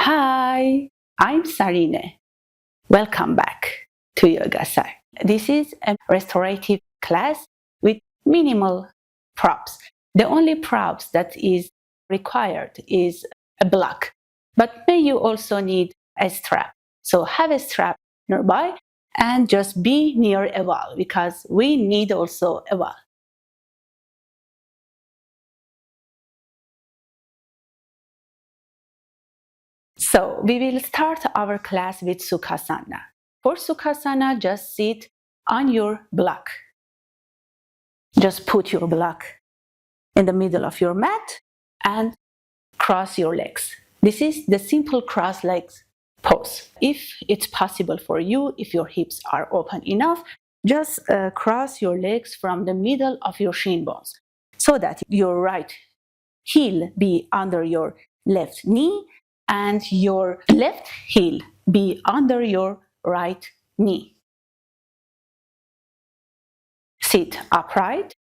Hi, I'm Sarine. Welcome back to Yoga Sar. This is a restorative class with minimal props. The only props that is required is a block, but may you also need a strap. So have a strap nearby and just be near a wall because we need also a wall. So we will start our class with Sukhasana. For Sukhasana, just sit on your block. Just put your block in the middle of your mat and cross your legs. This is the simple cross legs pose. If it's possible for you, if your hips are open enough, just cross your legs from the middle of your shin bones so that your right heel be under your left knee and your left heel be under your right knee. Sit upright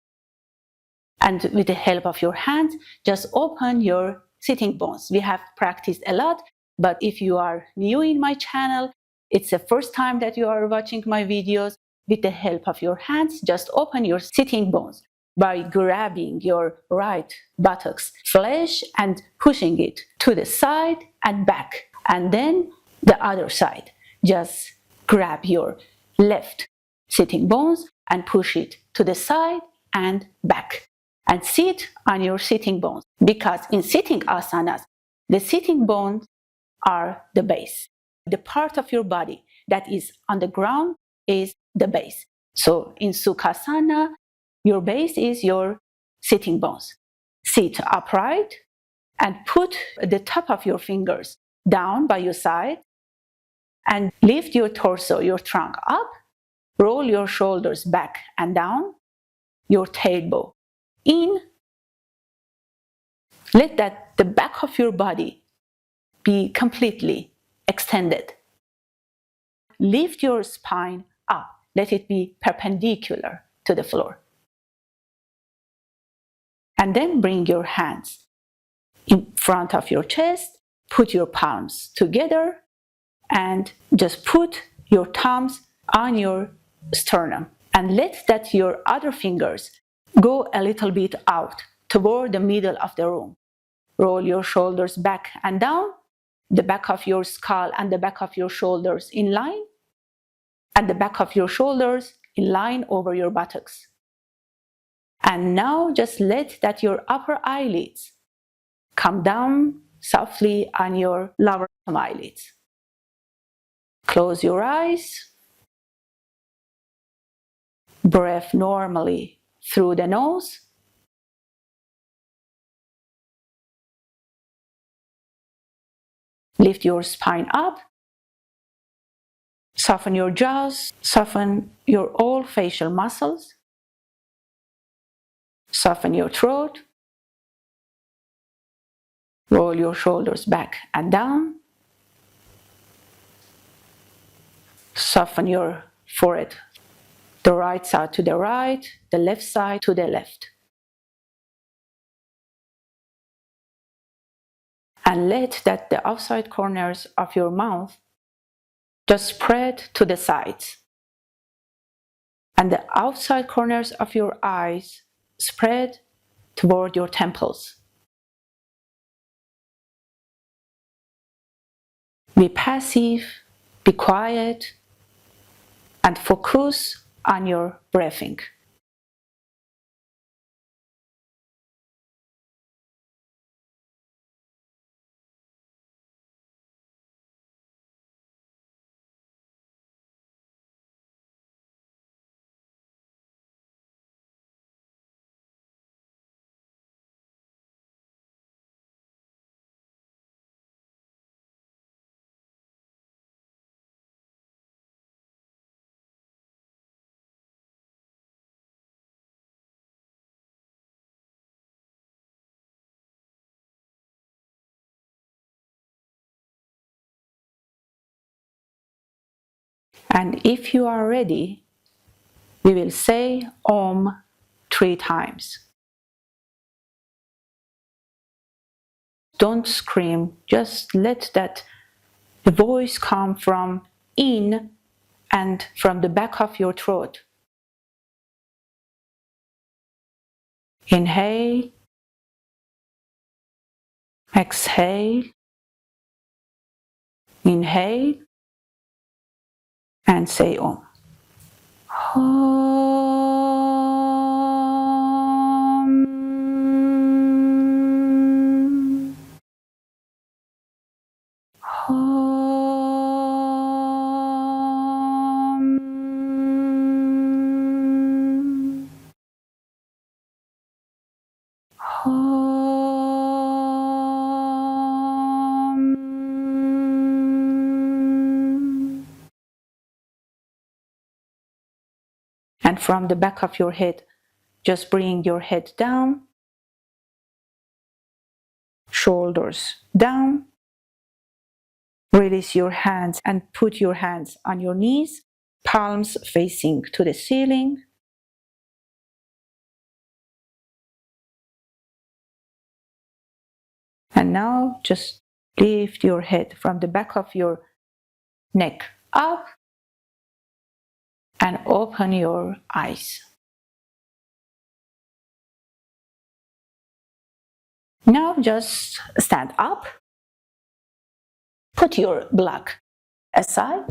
and with the help of your hands, just open your sitting bones. We have practiced a lot, but if you are new in my channel, it's the first time that you are watching my videos, with the help of your hands, just open your sitting bones by grabbing your right buttocks flesh and pushing it to the side and back, and then the other side. Just grab your left sitting bones and push it to the side and back, and sit on your sitting bones, because in sitting asanas, the sitting bones are the base. The part of your body that is on the ground is the base. So in Sukhasana, your base is your sitting bones. Sit upright and put the top of your fingers down by your side and lift your torso, your trunk up. Roll your shoulders back and down, your tailbone in. Let that the back of your body be completely extended. Lift your spine up. Let it be perpendicular to the floor. And then bring your hands in front of your chest. Put your palms together and just put your thumbs on your sternum. And let that your other fingers go a little bit out toward the middle of the room. Roll your shoulders back and down, the back of your skull and the back of your shoulders in line, and the back of your shoulders in line over your buttocks. And now just let that your upper eyelids come down softly on your lower eyelids. Close your eyes. Breathe normally through the nose. Lift your spine up. Soften your jaws. Soften your all facial muscles. Soften your throat. Roll your shoulders back and down. Soften your forehead. The right side to the right, the left side to the left. And let that the outside corners of your mouth just spread to the sides. And the outside corners of your eyes spread toward your temples. Be passive, be quiet, and focus on your breathing. And if you are ready, we will say Om 3 times. don't scream. Just let that the voice come from in and from the back of your throat. Inhale, exhale, inhale, and say Om. And from the back of your head, just bring your head down, shoulders down. Release your hands and put your hands on your knees, palms facing to the ceiling. And now just lift your head from the back of your neck up and open your eyes. Now just stand up, put your block aside.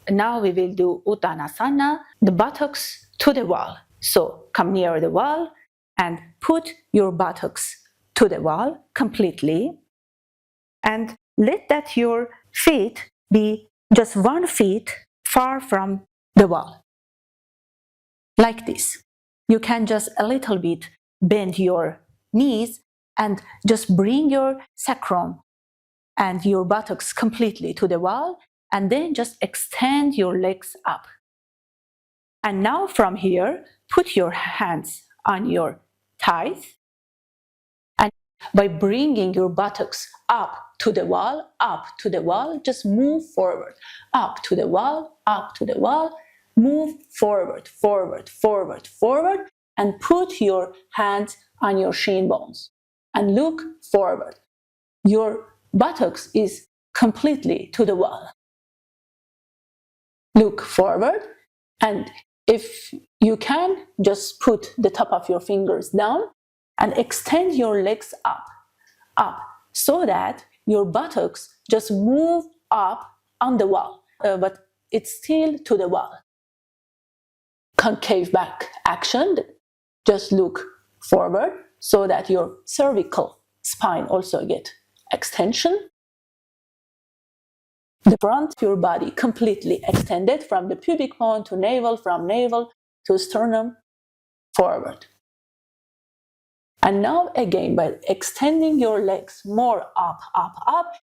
Now we will do Uttanasana, the buttocks to the wall. So come near the wall and put your buttocks to the wall completely. And let that your feet be just 1 foot far from the wall. Like this. You can just a little bit bend your knees and just bring your sacrum and your buttocks completely to the wall, and then just extend your legs up. And now from here, put your hands on your thighs, and by bringing your buttocks up to the wall, just move forward, up to the wall, move forward, forward, forward, forward, and put your hands on your shin bones and look forward. Your buttocks is completely to the wall. Look forward, and if you can, just put the top of your fingers down and extend your legs up, so that your buttocks just move up on the wall, but it's still to the wall. Concave back action, just look forward so that your cervical spine also get extension. The front of your body completely extended from the pubic bone to navel, from navel to sternum, forward. And now again, by extending your legs more up,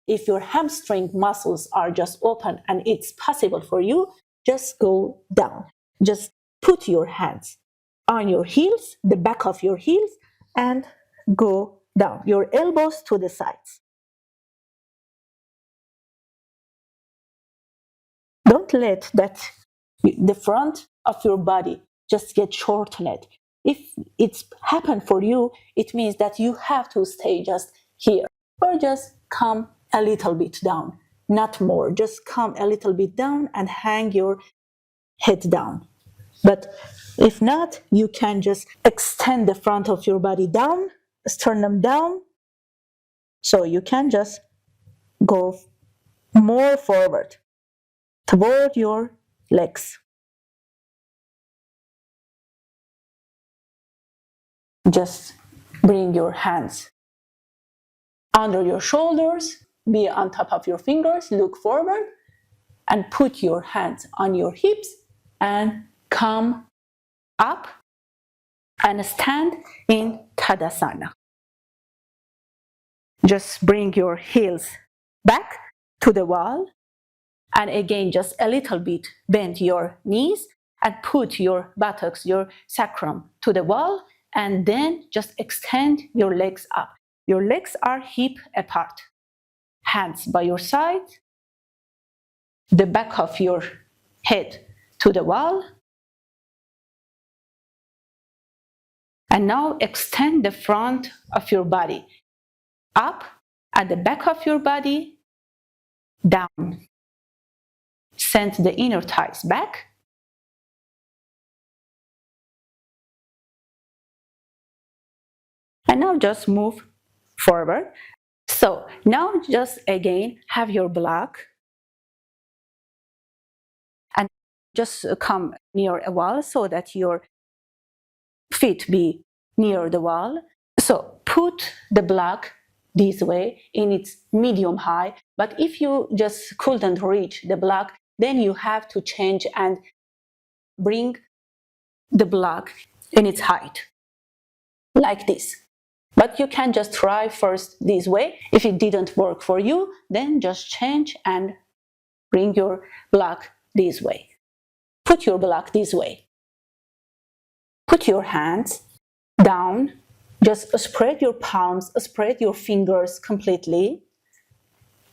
if your hamstring muscles are just open and it's possible for you, just go down. Just put your hands on your heels, the back of your heels, and go down. Your elbows to the sides. Don't let that the front of your body just get shortened. If it's happened for you, it means that you have to stay just here, or just come a little bit down, not more. Just come a little bit down and hang your head down. But if not, you can just extend the front of your body down, sternum down, so you can just go more forward toward your legs. Just bring your hands under your shoulders, be on top of your fingers, look forward, and put your hands on your hips and come up and stand in Tadasana. Just bring your heels back to the wall, and again just a little bit bend your knees and put your buttocks, your sacrum to the wall, and then just extend your legs up. Your legs are hip apart, hands by your side, the back of your head to the wall. And now extend the front of your body up at the back of your body, down. Send the inner thighs back. And now just move forward. So now just again have your block and just come near a wall so that your feet be near the wall. So put the block this way in its medium high, but if you just couldn't reach the block, then you have to change and bring the block in its height, like this. But you can just try first this way. If it didn't work for you, then just change and bring your block this way. Put your block this way. Put your hands down. Just spread your palms, spread your fingers completely.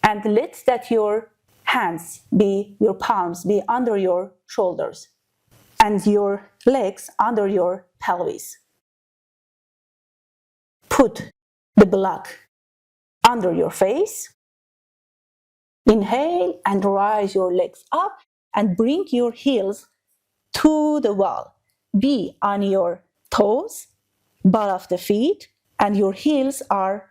And let that your hands be, your palms be under your shoulders and your legs under your pelvis. Put the block under your face. Inhale and rise your legs up and bring your heels to the wall. Be on your toes, ball of the feet, and your heels are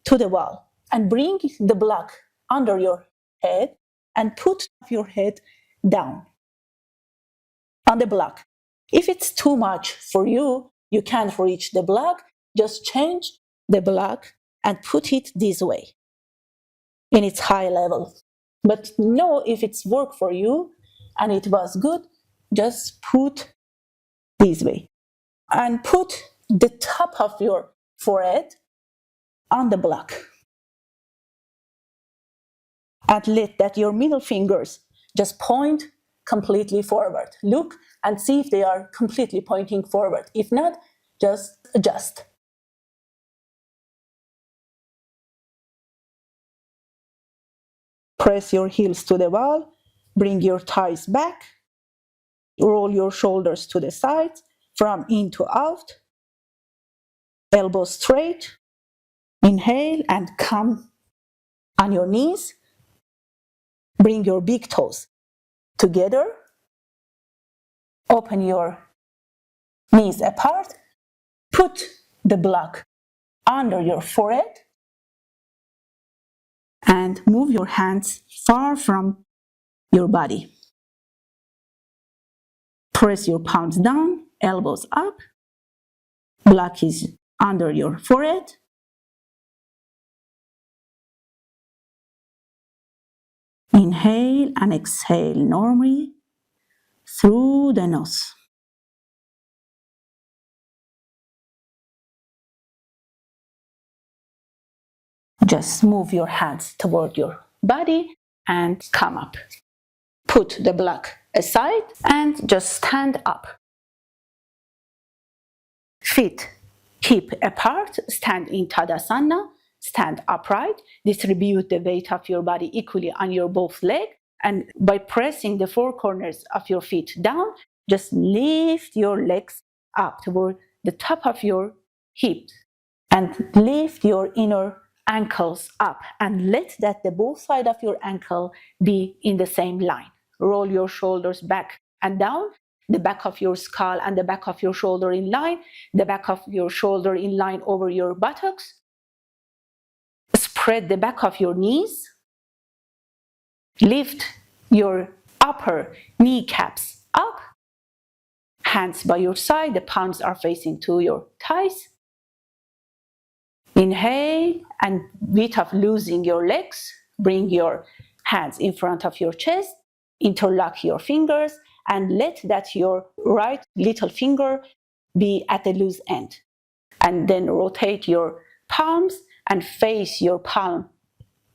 to the wall. And bring the block under your head and put your head down on the block. If it's too much for you, you can't reach the block, just change the block and put it this way in its high level. But know if it's worked for you and it was good, just put this way. And put the top of your forehead on the block. And let that your middle fingers just point completely forward. Look and see if they are completely pointing forward. If not, just adjust. Press your heels to the wall, bring your thighs back, roll your shoulders to the sides, from in to out, elbows straight, inhale and come on your knees, bring your big toes together, open your knees apart, put the block under your forehead, and move your hands far from your body. Press your palms down, elbows up, block is under your forehead. Inhale and exhale normally through the nose. Just move your hands toward your body and come up. Put the block aside and just stand up. Feet hip apart, stand in Tadasana, stand upright, distribute the weight of your body equally on your both legs, and by pressing the four corners of your feet down, just lift your legs up toward the top of your hips and lift your inner ankles up and let that the both sides of your ankle be in the same line. Roll your shoulders back and down, the back of your skull and the back of your shoulder in line, the back of your shoulder in line over your buttocks. Spread the back of your knees. Lift your upper kneecaps up. Hands by your side, the palms are facing to your thighs. Inhale, and without losing your legs, bring your hands in front of your chest, interlock your fingers, and let that your right little finger be at the loose end. And then rotate your palms and face your palm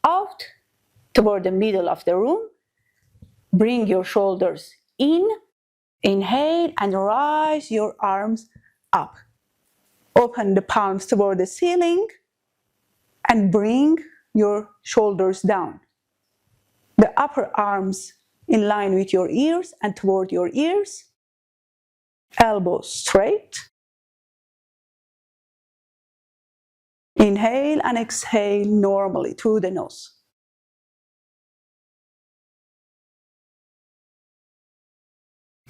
out toward the middle of the room. Bring your shoulders in, inhale, and rise your arms up. Open the palms toward the ceiling and bring your shoulders down. The upper arms in line with your ears and toward your ears. Elbows straight. Inhale and exhale normally through the nose.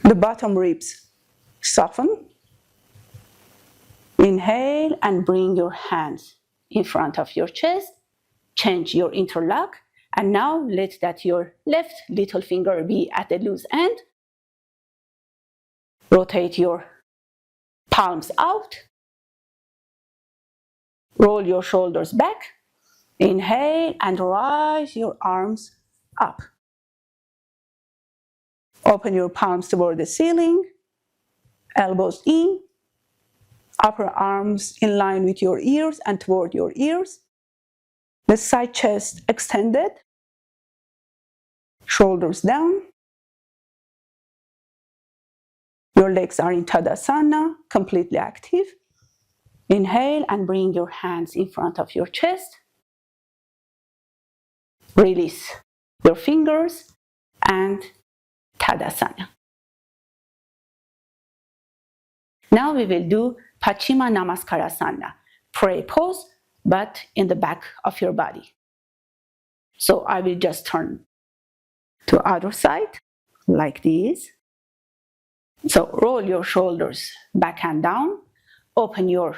The bottom ribs soften. Inhale and bring your hands in front of your chest. Change your interlock. And now let that your left little finger be at the loose end. Rotate your palms out. Roll your shoulders back. Inhale and rise your arms up. Open your palms toward the ceiling. Elbows in. Upper arms in line with your ears and toward your ears. The side chest extended. Shoulders down. Your legs are in Tadasana, completely active. Inhale and bring your hands in front of your chest. Release your fingers and Tadasana. Now we will do Paschima Namaskarasana, prayer pose, but in the back of your body. So I will just turn to other side, like this. So roll your shoulders back and down. Open your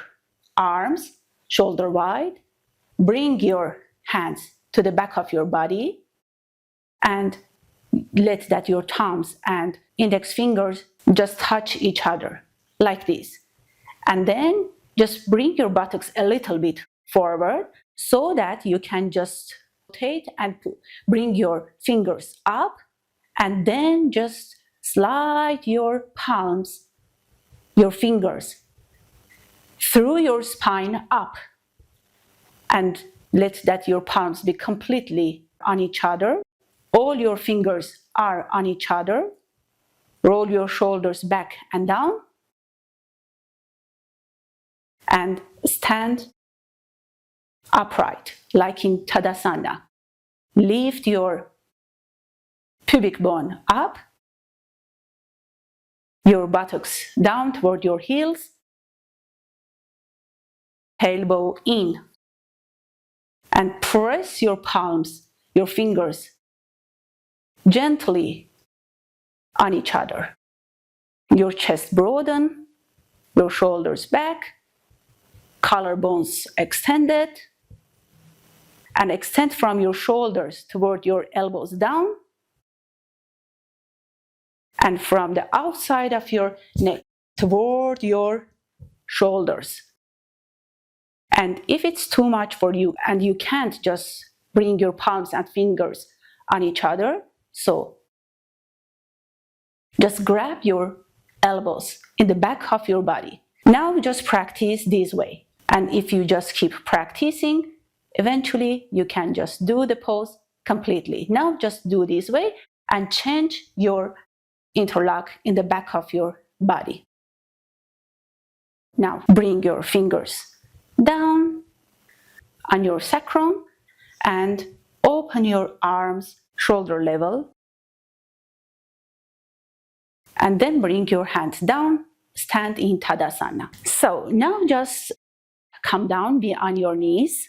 arms, shoulder wide. Bring your hands to the back of your body. And let that your thumbs and index fingers just touch each other, like this. And then just bring your buttocks a little bit forward so that you can just rotate and bring your fingers up, and then just slide your palms, your fingers, through your spine up, and let that your palms be completely on each other. All your fingers are on each other. Roll your shoulders back and down. And stand upright, like in Tadasana. Lift your pubic bone up, your buttocks down toward your heels, elbow in, and press your palms, your fingers, gently on each other. Your chest broaden, your shoulders back, collarbones extended, and extend from your shoulders toward your elbows down, and from the outside of your neck toward your shoulders. And if it's too much for you and you can't just bring your palms and fingers on each other, so just grab your elbows in the back of your body. Now just practice this way. And if you just keep practicing, eventually you can just do the pose completely. Now just do this way and change your interlock in the back of your body. Now bring your fingers down on your sacrum and open your arms shoulder level. And then bring your hands down, stand in Tadasana. So now just come down, be on your knees.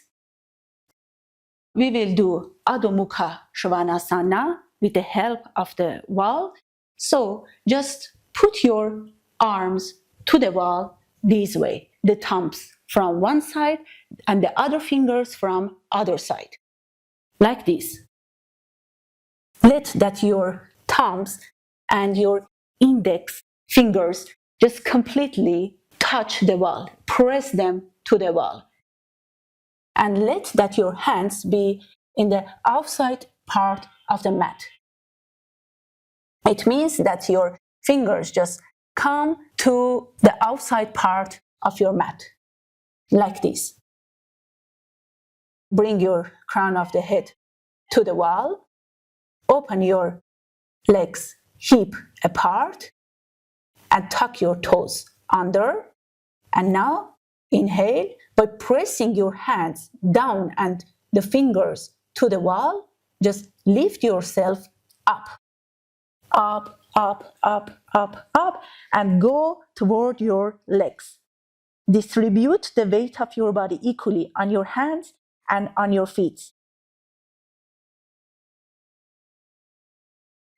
We will do Adho Mukha Svanasana with the help of the wall. So just put your arms to the wall this way, the thumbs from one side and the other fingers from other side, like this. Let that your thumbs and your index fingers just completely touch the wall, press them to the wall. And let that your hands be in the outside part of the mat. It means that your fingers just come to the outside part of your mat, like this. Bring your crown of the head to the wall. Open your legs hip apart and tuck your toes under. And now inhale by pressing your hands down and the fingers to the wall. Just lift yourself up, up, up, up, up, up, and go toward your legs. distribute the weight of your body equally on your hands and on your feet.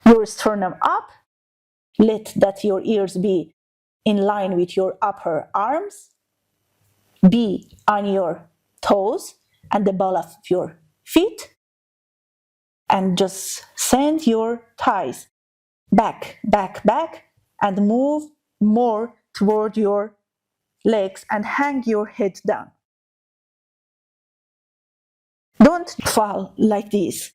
Your sternum up. Let that your ears be in line with your upper arms. Be on your toes and the ball of your feet. And just send your thighs back, back, back, and move more toward your legs and hang your head down. Don't fall like this.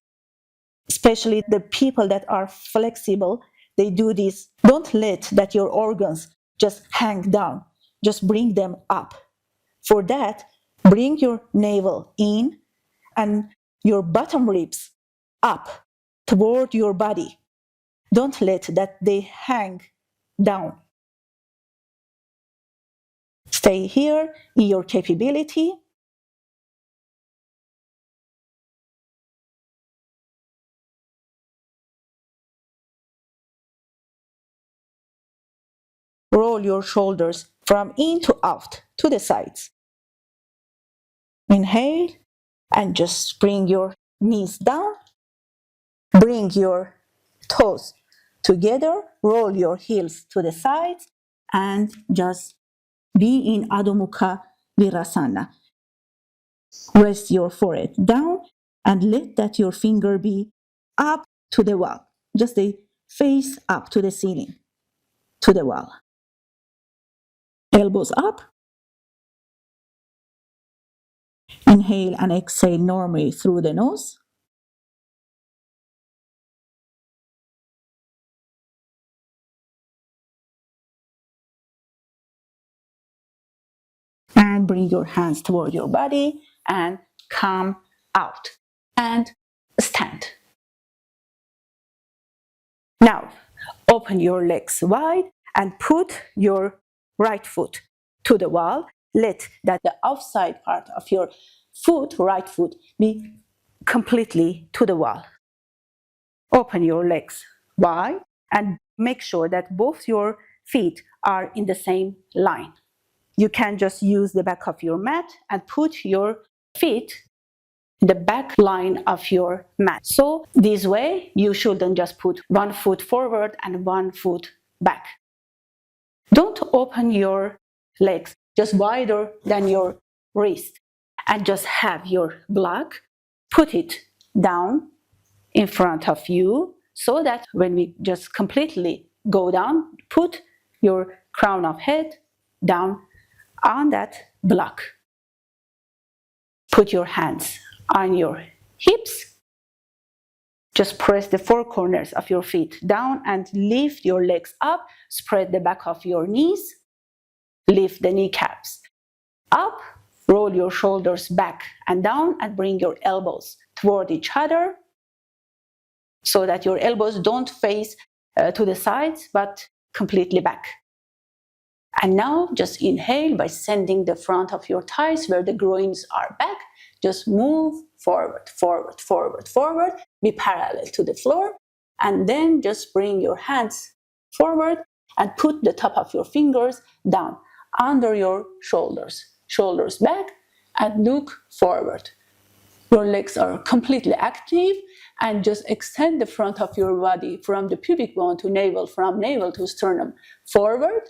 Especially the people that are flexible, they do this. Don't let that your organs just hang down. Just bring them up. For that, bring your navel in and your bottom ribs up toward your body. Don't let that they hang down. Stay here in your capability. Roll your shoulders from in to out to the sides. Inhale and just bring your knees down. Bring your toes together. Roll your heels to the sides and just be in Adho Mukha Virasana. Rest your forehead down and let that your finger be up to the wall. Just a face up to the ceiling, to the wall. Elbows up. Inhale and exhale normally through the nose. And bring your hands toward your body and come out and stand. Now, open your legs wide and put your right foot to the wall. Let that the outside part of your foot, right foot, be completely to the wall. Open your legs wide and make sure that both your feet are in the same line. You can just use the back of your mat and put your feet in the back line of your mat. So this way, you shouldn't just put one foot forward and one foot back. Don't open your legs just wider than your wrist and just have your block, put it down in front of you so that when we just completely go down, put your crown of head down on that block. Put your hands on your hips. Just press the four corners of your feet down and lift your legs up. Spread the back of your knees. Lift the kneecaps up. Roll your shoulders back and down and bring your elbows toward each other so that your elbows don't face to the sides but completely back. And now just inhale by sending the front of your thighs where the groins are back. Just move forward, forward, forward, forward. Be parallel to the floor. And then just bring your hands forward and put the top of your fingers down under your shoulders. Shoulders back and look forward. Your legs are completely active and just extend the front of your body from the pubic bone to navel, from navel to sternum. Forward.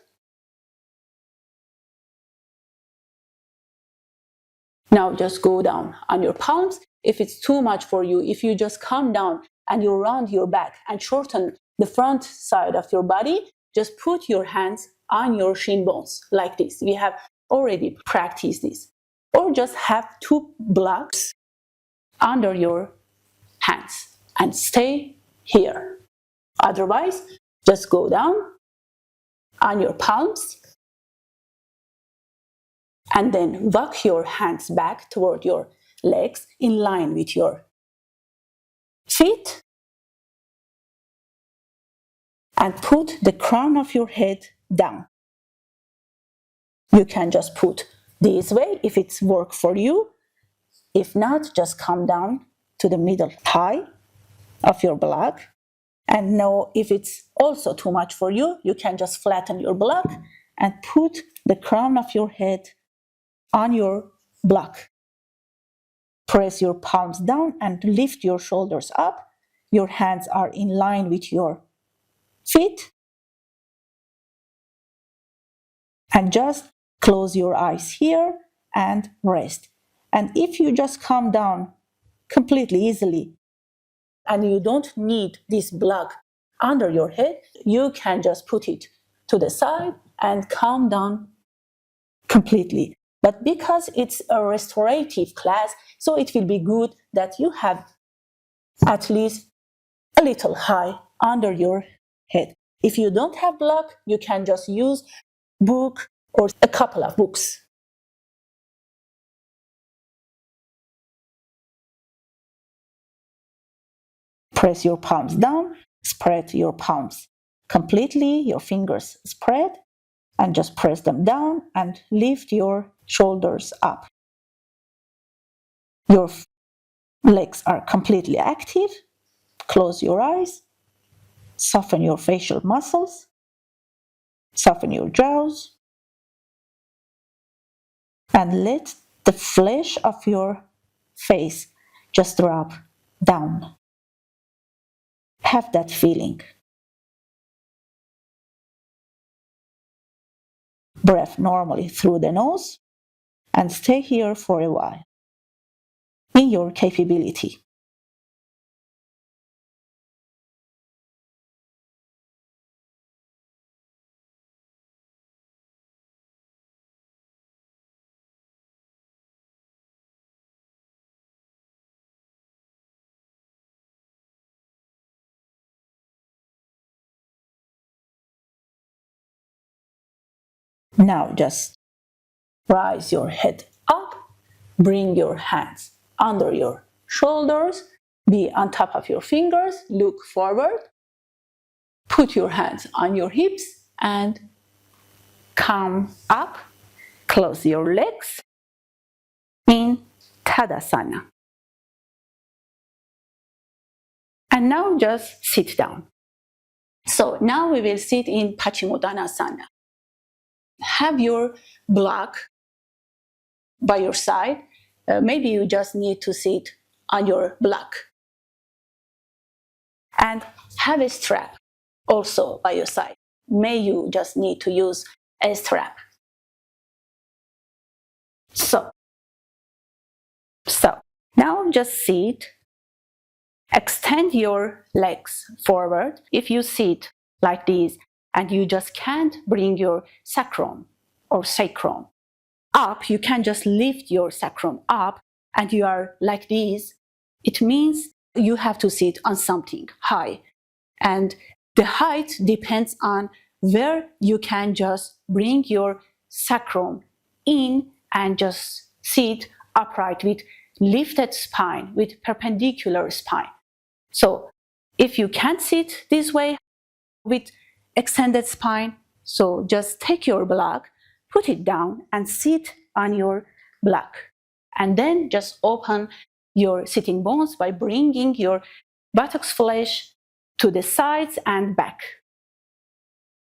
Now just go down on your palms. If it's too much for you, if you just come down and you round your back and shorten the front side of your body, just put your hands on your shin bones like this. We have already practiced this. Or just have two blocks under your hands and stay here. Otherwise, just go down on your palms and then walk your hands back toward your legs in line with your feet and put the crown of your head down. You can just put this way if it's work for you. If not, just come down to the middle thigh of your block. And now if it's also too much for you, you can just flatten your block and put the crown of your head on your block. Press your palms down and lift your shoulders up. Your hands are in line with your feet. And just close your eyes here and rest. And if you just come down completely easily and you don't need this block under your head, you can just put it to the side and come down completely. But because it's a restorative class, so it will be good that you have at least a little high under your head. If you don't have block, you can just use book or a couple of books. Press your palms down, spread your palms completely, your fingers spread, and just press them down and lift your shoulders up. Your legs are completely active. Close your eyes, soften your facial muscles, soften your jaws, and let the flesh of your face just drop down. Have that feeling. Breath normally through the nose and stay here for a while in your capability. Now just rise your head up, bring your hands under your shoulders, be on top of your fingers, look forward, put your hands on your hips and come up, close your legs in Tadasana. And now just sit down. So now we will sit in Paschimottanasana. Have your block by your side. Maybe you just need to sit on your block. And have a strap also by your side. May you just need to use a strap. So now just sit. Extend your legs forward. If you sit like this and you just can't bring your sacrum or sacrum up, you can just lift your sacrum up and you are like this. It means you have to sit on something high. And the height depends on where you can just bring your sacrum in and just sit upright with lifted spine, with perpendicular spine. So if you can't sit this way with extended spine, so just take your block, put it down and sit on your block. And then just open your sitting bones by bringing your buttocks flesh to the sides and back.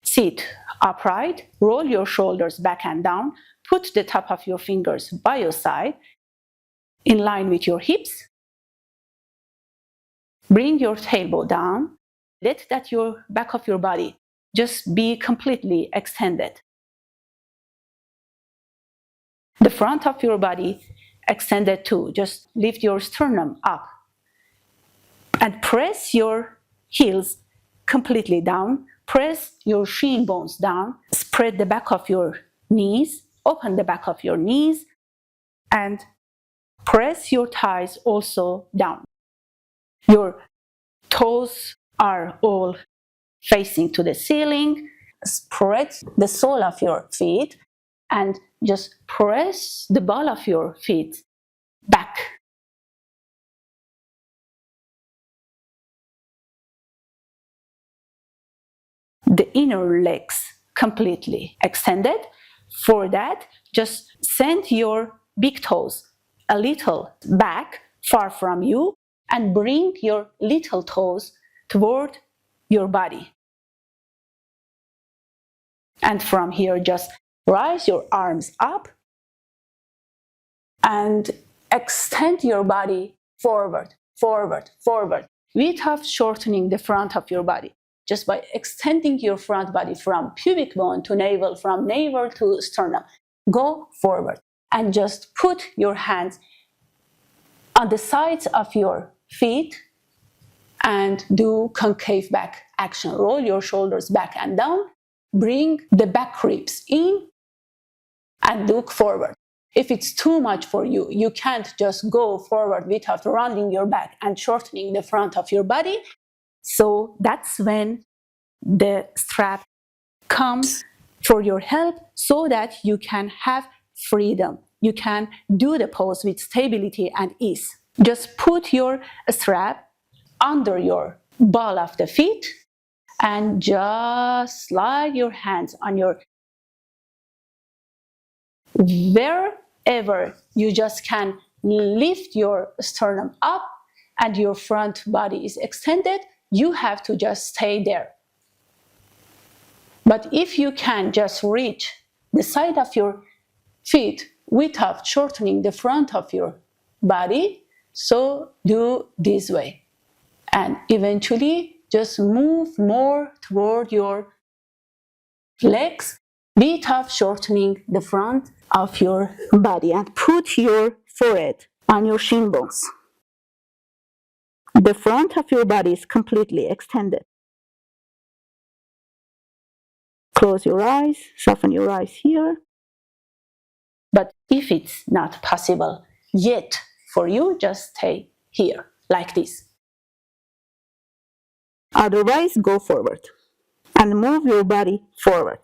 Sit upright, roll your shoulders back and down, put the top of your fingers by your side, in line with your hips. Bring your tailbone down. Let that your back of your body just be completely extended. The front of your body extended too. Just lift your sternum up. And press your heels completely down. Press your shin bones down. Spread the back of your knees. Open the back of your knees. And press your thighs also down. Your toes are all facing to the ceiling. Spread the sole of your feet and just press the ball of your feet back. The inner legs completely extended. For that, just send your big toes a little back, far from you, and bring your little toes toward your body. And from here, just rise your arms up and extend your body forward, forward, forward, without shortening the front of your body. Just by extending your front body from pubic bone to navel, from navel to sternum, go forward and just put your hands on the sides of your feet and do concave back action. Roll your shoulders back and down, bring the back ribs in and look forward. If it's too much for you, you can't just go forward without rounding your back and shortening the front of your body. So that's when the strap comes for your help so that you can have freedom. You can do the pose with stability and ease. Just put your strap under your ball of the feet and just slide your hands on your wherever you just can lift your sternum up and your front body is extended, you have to just stay there. But if you can just reach the side of your feet without shortening the front of your body, so do this way. And eventually just move more toward your legs without shortening the front of your body, and put your forehead on your shin bones. The front of your body is completely extended. Close your eyes, soften your eyes here. But if it's not possible yet for you, just stay here, like this. Otherwise, go forward and move your body forward.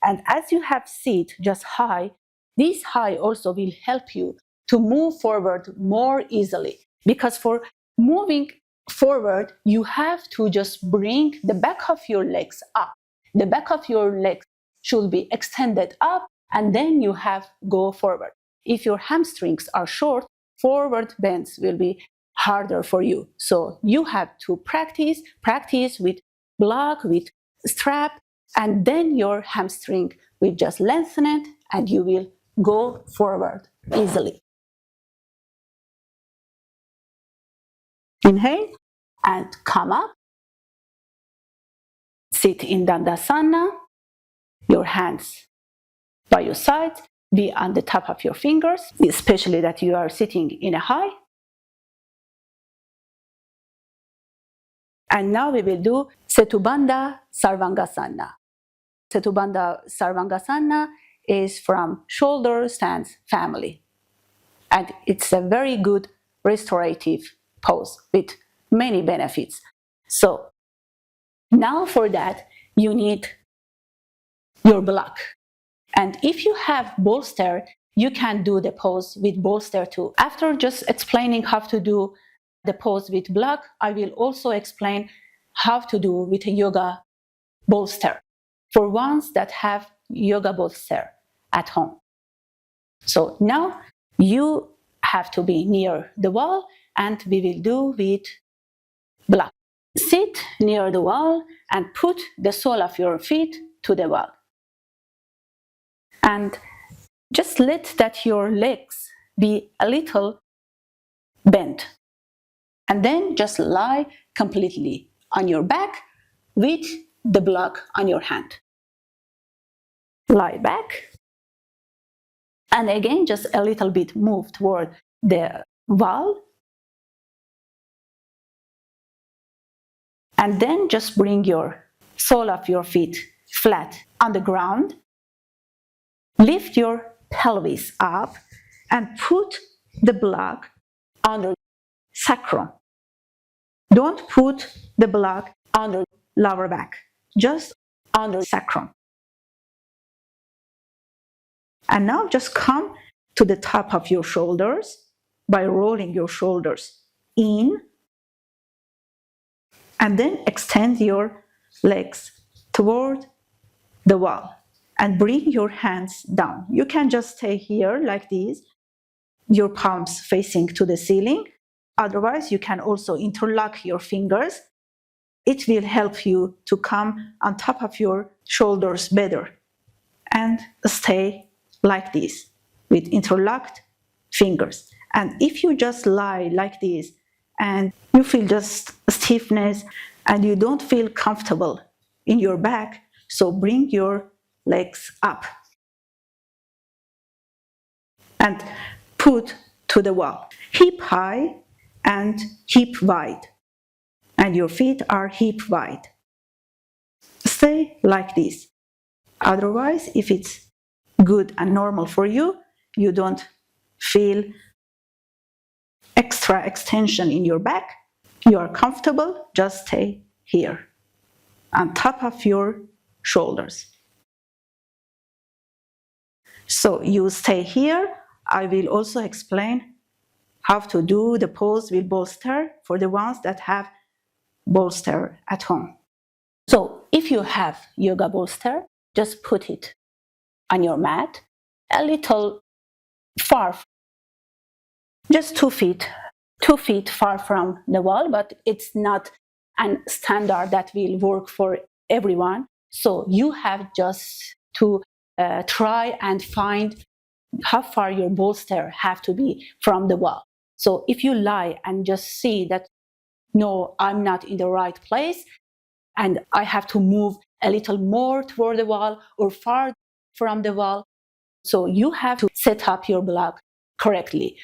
And as you have seat just high, this high also will help you to move forward more easily. Because for moving forward, you have to just bring the back of your legs up. The back of your legs should be extended up, and then you have go forward. If your hamstrings are short, forward bends will be harder for you. So you have to practice with block, with strap, and then your hamstring will just lengthen it and you will go forward easily. Inhale and come up. Sit in Tadasana. Your hands by your side, be on the top of your fingers, especially that you are sitting in a high. And now we will do Setu Bandha Sarvangasana. Setu Bandha Sarvangasana is from shoulder stance family. And it's a very good restorative pose with many benefits. So now for that, you need your block. And if you have bolster, you can do the pose with bolster too. After just explaining how to do the pose with block, I will also explain how to do with a yoga bolster for ones that have yoga bolster at home. So now you have to be near the wall, and we will do with block. Sit near the wall and put the sole of your feet to the wall. And just let that your legs be a little bent. And then just lie completely on your back with the block on your hand. Lie back. And again, just a little bit move toward the wall. And then just bring your sole of your feet flat on the ground. Lift your pelvis up and put the block under sacrum. Don't put the block under lower back, just under sacrum. And now just come to the top of your shoulders by rolling your shoulders in, and then extend your legs toward the wall and bring your hands down. You can just stay here like this, your palms facing to the ceiling. Otherwise, you can also interlock your fingers. It will help you to come on top of your shoulders better. and stay like this with interlocked fingers. And if you just lie like this and you feel just stiffness and you don't feel comfortable in your back, so bring your legs up and put to the wall, hip high and hip wide, and your feet are hip wide. Stay like this. Otherwise, if it's good and normal for you, you don't feel extra extension in your back, you are comfortable, just stay here on top of your shoulders. So you stay here. I will also explain how to do the pose with bolster for the ones that have bolster at home. So if you have yoga bolster, just put it on your mat a little far, just 2 feet far from the wall, but it's not a standard that will work for everyone. So you have just to try and find how far your bolster have to be from the wall. So if you lie and just see that, no, I'm not in the right place and I have to move a little more toward the wall or far from the wall, so you have to set up your block correctly,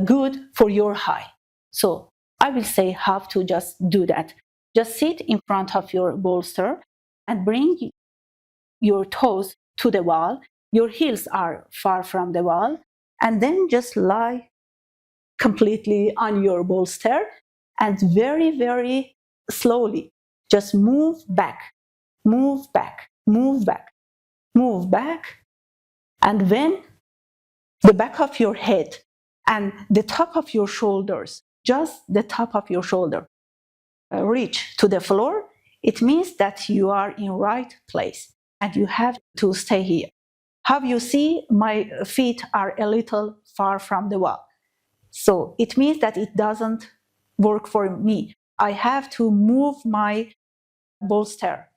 good for your height. So I will say how to just do that. Just sit in front of your bolster and bring your toes to the wall. Your heels are far from the wall, and then just lie completely on your bolster and very, very slowly just move back, move back, move back, move back. And when the back of your head and the top of your shoulders, just the top of your shoulder, reach to the floor, it means that you are in right place and you have to stay here. How you see, my feet are a little far from the wall. So it means that it doesn't work for me. I have to move my bolster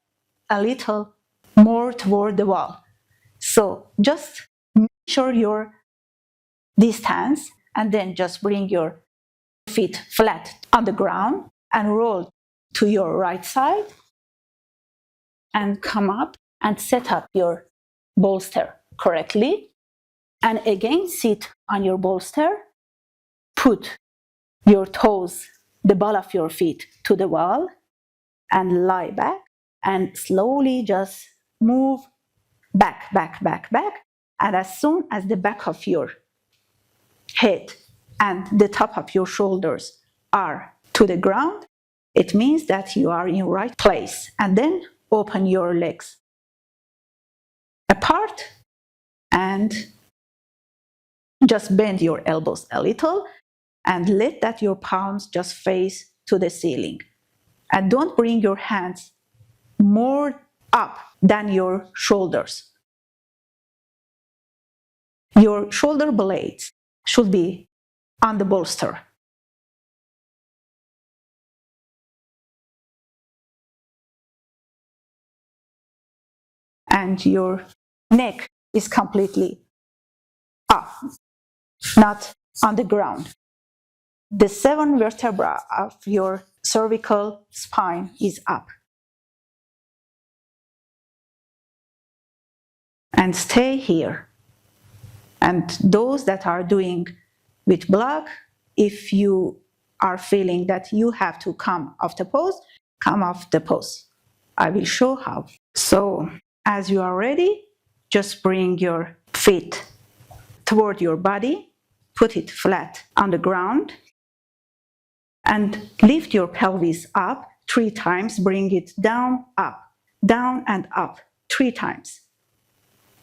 a little more toward the wall. So just make sure your distance and then just bring your feet flat on the ground and roll to your right side and come up and set up your bolster correctly. And again, sit on your bolster, put your toes, the ball of your feet to the wall and lie back and slowly just move back, back, back, back. And as soon as the back of your head and the top of your shoulders are to the ground, it means that you are in right place. And then open your legs apart and just bend your elbows a little and let that your palms just face to the ceiling. And don't bring your hands more up than your shoulders. Your shoulder blades should be on the bolster. And your neck is completely up, not on the ground. The 7 vertebrae of your cervical spine is up. And stay here. And those that are doing with block, if you are feeling that you have to come off the pose, come off the pose. I will show how. So as you are ready, just bring your feet toward your body, put it flat on the ground, and lift your pelvis up 3 times, bring it down, and up 3 times.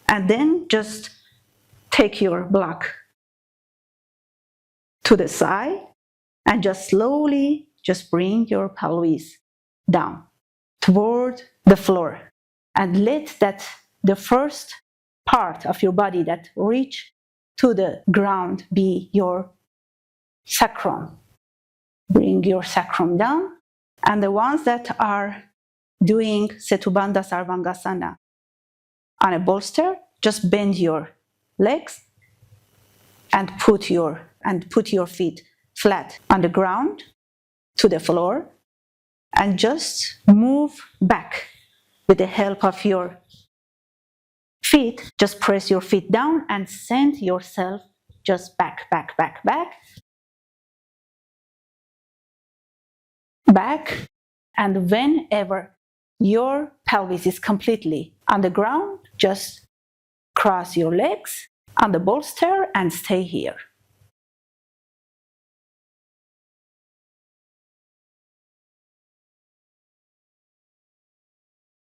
And then just take your block to the side and just slowly just bring your pelvis down toward the floor and let that the first part of your body that reach to the ground be your sacrum. Bring your sacrum down, and the ones that are doing Setu Bandha Sarvangasana on a bolster, just bend your legs and put your feet flat on the ground to the floor, and just move back with the help of your feet. Just press your feet down and send yourself just back, back, back, back, back. And whenever your pelvis is completely on the ground, just cross your legs on the bolster and stay here.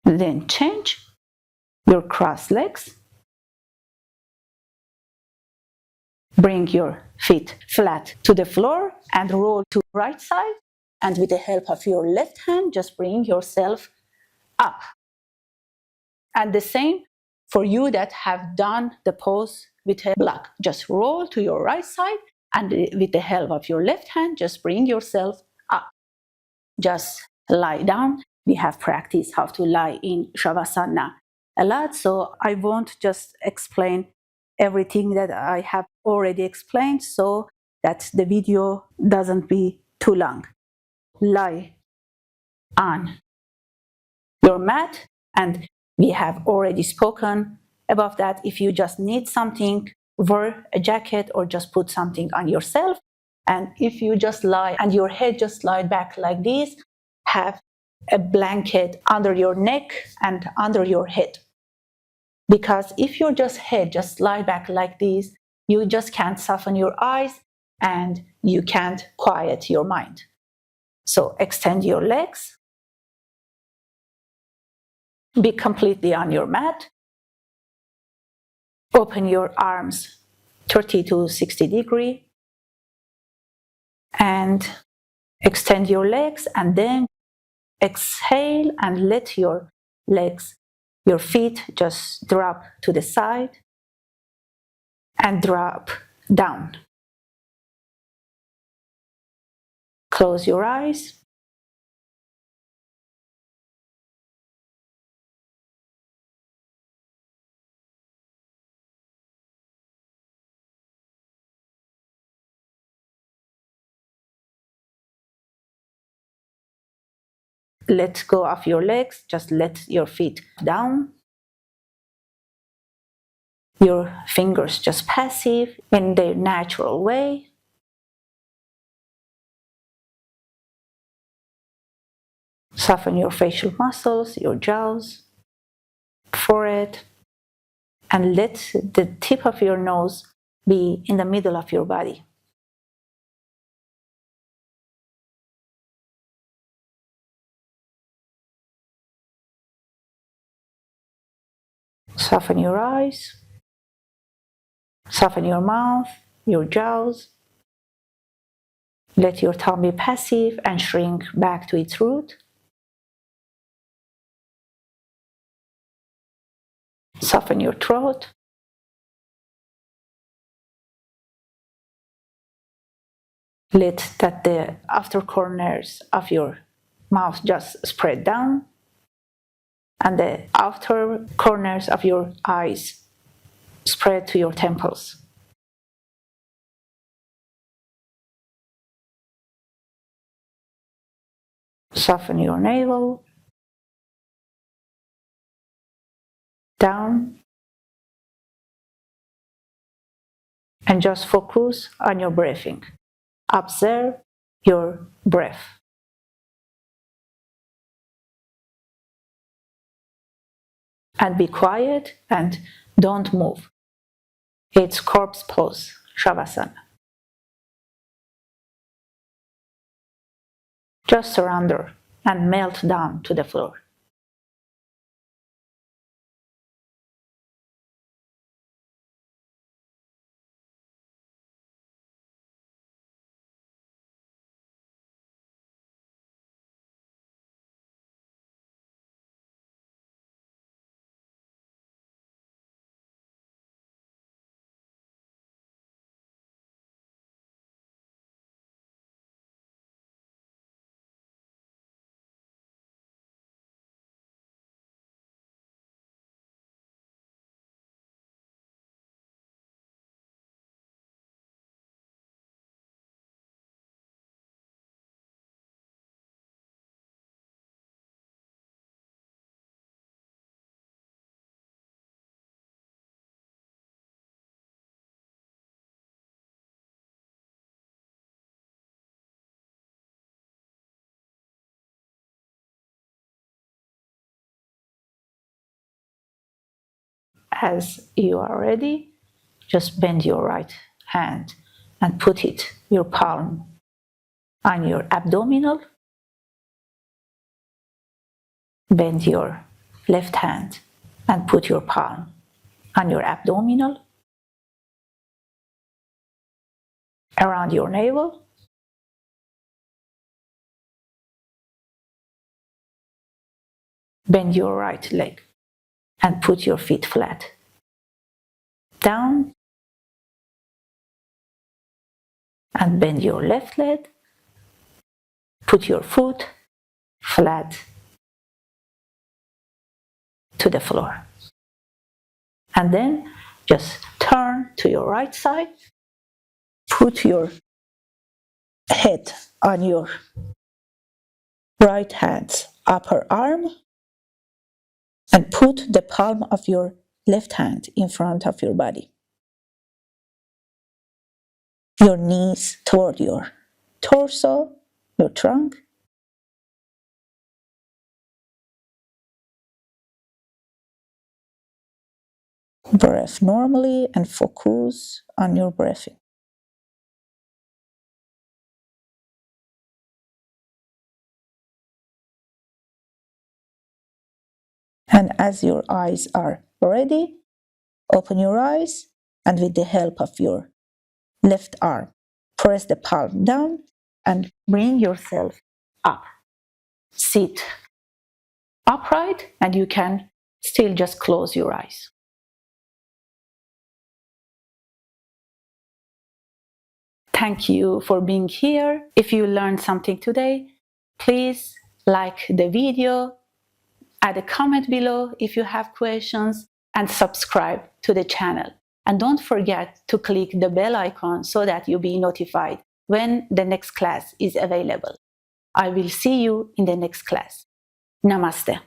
Then change your cross legs. Bring your feet flat to the floor and roll to the right side. And with the help of your left hand, just bring yourself up. And the same for you that have done the pose with a block. Just roll to your right side, and with the help of your left hand, just bring yourself up. Just lie down. We have practiced how to lie in Savasana a lot, so I won't just explain everything that I have already explained so that the video doesn't be too long. Lie on your mat, and we have already spoken about that. If you just need something, wear a jacket or just put something on yourself. And if you just lie and your head just lie back like this, have a blanket under your neck and under your head. Because if your just head just lie back like this, you just can't soften your eyes and you can't quiet your mind. So extend your legs. Be completely on your mat. Open your arms 30 to 60 degrees and extend your legs, and then exhale and let your legs, your feet just drop to the side and drop down. Close your eyes. Let go of your legs, just let your feet down. Your fingers just passive in their natural way. Soften your facial muscles, your jaws, forehead, and let the tip of your nose be in the middle of your body. Soften your eyes, soften your mouth, your jaws. Let your tongue be passive and shrink back to its root. Soften your throat. Let that the outer corners of your mouth just spread down, and the outer corners of your eyes spread to your temples. Soften your navel down, and just focus on your breathing. Observe your breath. And be quiet and don't move. It's corpse pose, Savasana. Just surrender and melt down to the floor. As you are ready, just bend your right hand and put it, your palm, on your abdominal. Bend your left hand and put your palm on your abdominal, around your navel. Bend your right leg and put your feet flat. Down, and bend your left leg. Put your foot flat to the floor. And then just turn to your right side. Put your head on your right hand's upper arm and put the palm of your left hand in front of your body. Your knees toward your torso, your trunk. Breathe normally and focus on your breathing. And as your eyes are ready, open your eyes and with the help of your left arm, press the palm down and bring yourself up. Sit upright and you can still just close your eyes. Thank you for being here. If you learned something today, please like the video, add a comment below if you have questions, and subscribe to the channel. And don't forget to click the bell icon so that you'll be notified when the next class is available. I will see you in the next class. Namaste.